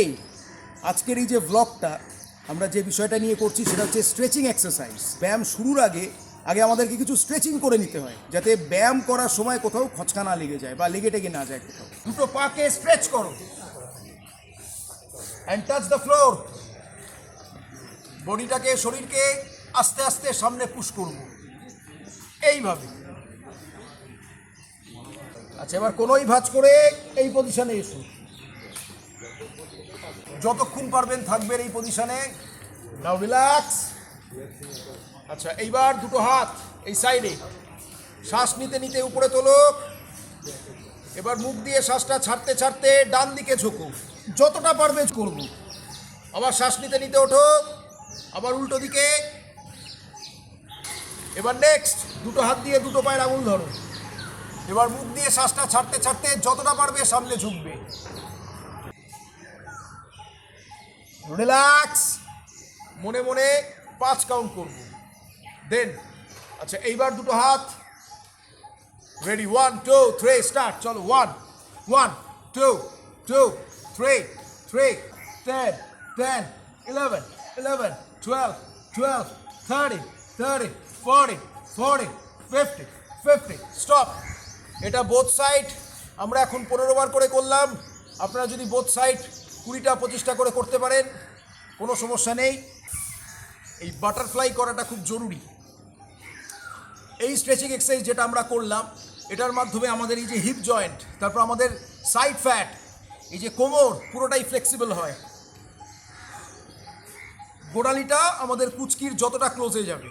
এই আজকের এই যে ব্লগটা আমরা যে বিষয়টা নিয়ে করছি সেটা হচ্ছে স্ট্রেচিং এক্সারসাইজ। ব্যায়াম শুরুর আগে আমাদেরকে কিছু স্ট্রেচিং করে নিতে হয়, যাতে ব্যায়াম করার সময় কোথাও খচকা না লেগে যায় বা লেগে টেগে না যায় কোথাও। দুটো পাকে স্ট্রেচ করো অ্যান্ড টাচ দ্য ফ্লোর। বডিটাকে, শরীরকে আস্তে আস্তে সামনে পুশ করব এইভাবে। আচ্ছা, এবার কোনোই ভাঁজ করে এই পজিশনে এসো, যতক্ষণ পারবেন থাকবেন এই পজিশনে। নাও রিল্যাক্স। আচ্ছা, এইবার দুটো হাত এই সাইডে, শ্বাস নিতে নিতে উপরে তোলো। এবার মুখ দিয়ে শ্বাসটা ছাড়তে ছাড়তে ডান দিকে ঝোঁকো, যতটা পারবে করব। আবার শ্বাস নিতে নিতে ওঠো, আবার উল্টো দিকে। এবার নেক্সট দুটো হাত দিয়ে দুটো পায়ের আঙুল ধরো। এবার মুখ দিয়ে শ্বাসটা ছাড়তে ছাড়তে যতটা পারবে সামনে ঝুঁকবে। রিল্যাক্স। মনে মনে 5 কাউন্ট করব, দেন আচ্ছা এইবার দুটো হাত রেডি। 1 2 3 স্টার্ট। চলো 1 1 2 2 3 3 10 10 11 11 12 12 30 30 40 40 50 50 স্টপ। এটা বোথ সাইড আমরা এখন 15 বার করে করলাম। আপনারা যদি বোথ সাইড 20টা 25টা করে করতে পারেন কোনো সমস্যা নেই। এই বাটারফ্লাই করাটা খুব জরুরি। এই স্ট্রেচিং এক্সারসাইজ যেটা আমরা করলাম, এটার মাধ্যমে আমাদের এই যে হিপ জয়েন্ট, তারপর আমাদের সাইড ফ্যাট, এই যে কোমর, পুরোটাই ফ্লেক্সিবল হয়। গোড়ালিটা আমাদের কুচকির যতটা ক্লোজে যাবে।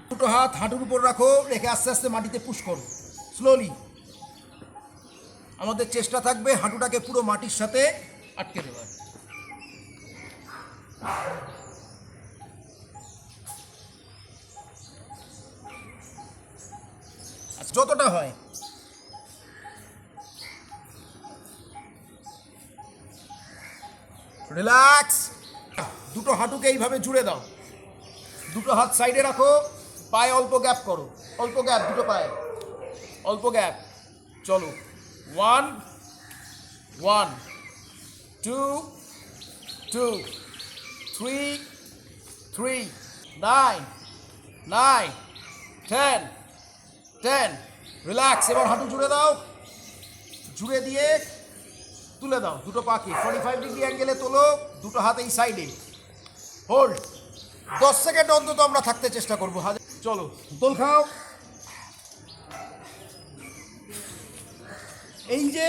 দুটো হাত হাঁটুর উপর রাখো, রেখে আস্তে আস্তে মাটিতে পুশ করো স্লোলি। আমাদের চেষ্টা থাকবে হাঁটুটাকে পুরো মাটির সাথে আটকে দেওয়ার। যতটা হয়। রিল্যাক্স। দুটো হাঁটুকে এইভাবে জুড়ে দাও, দুটো হাত সাইডে রাখো, পায়ে অল্প গ্যাপ করো, অল্প গ্যাপ, দুটো পায়ে অল্প গ্যাপ। চলো 1 1 2 2 3 3 9 9 10 10। রিল্যাক্স। এবার হাঁটু জুড়ে দাও, জুড়ে দিয়ে তুলে দাও দুটো পাকে 45 ডিগ্রি অ্যাঙ্গেলে তোলো, দুটো হাত এই সাইডে হোল্ড। 10 সেকেন্ড অন্তত আমরা থাকতে চেষ্টা করবো। চলো দোল খাও। এই যে